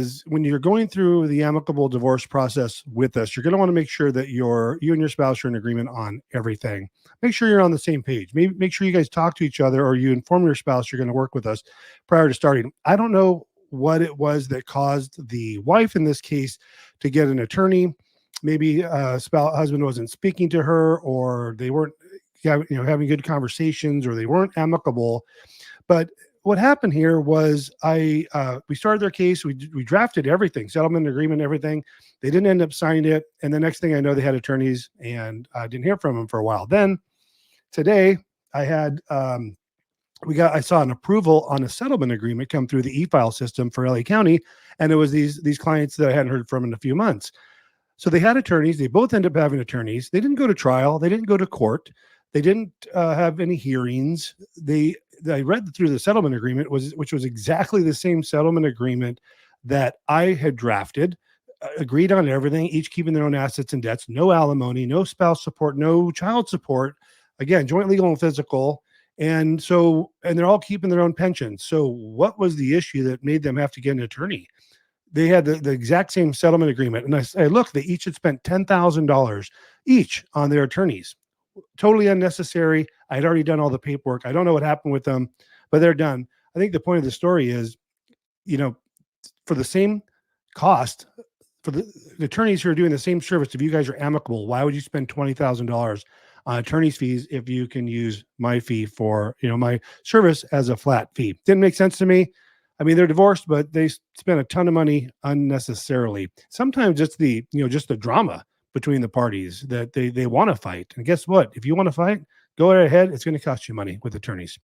is when you're going through the amicable divorce process with us, you're going to want to make sure that you and your spouse are in agreement on everything. Make sure you're on the same page. Maybe make sure you guys talk to each other, or you inform your spouse you're going to work with us prior to starting. I don't know what it was that caused the wife in this case to get an attorney. Maybe husband wasn't speaking to her, or they weren't having good conversations, or they weren't amicable. But what happened here was we started their case. We drafted everything, settlement agreement, everything. They didn't end up signing it. And the next thing I know, they had attorneys, and I didn't hear from them for a while. Then today I had, I saw an approval on a settlement agreement come through the e-file system for LA County. And it was these clients that I hadn't heard from in a few months. So they had attorneys. They both ended up having attorneys. They didn't go to trial. They didn't go to court. They didn't have any hearings. I read through the settlement agreement, which was exactly the same settlement agreement that I had drafted, agreed on everything, each keeping their own assets and debts, no alimony, no spouse support, no child support, again, joint legal and physical. And they're all keeping their own pensions. So what was the issue that made them have to get an attorney? They had the exact same settlement agreement. And I say, look, they each had spent $10,000 each on their attorneys. Totally unnecessary. I'd already done all the paperwork. I don't know what happened with them, but they're done. I think the point of the story is, for the same cost, for the attorneys who are doing the same service, if you guys are amicable, why would you spend $20,000 on attorney's fees if you can use my fee for, my service as a flat fee? Didn't make sense to me. I mean, they're divorced, but they spent a ton of money unnecessarily. Sometimes it's just the drama between the parties that they want to fight. And guess what? If you want to fight, go right ahead. It's going to cost you money with attorneys.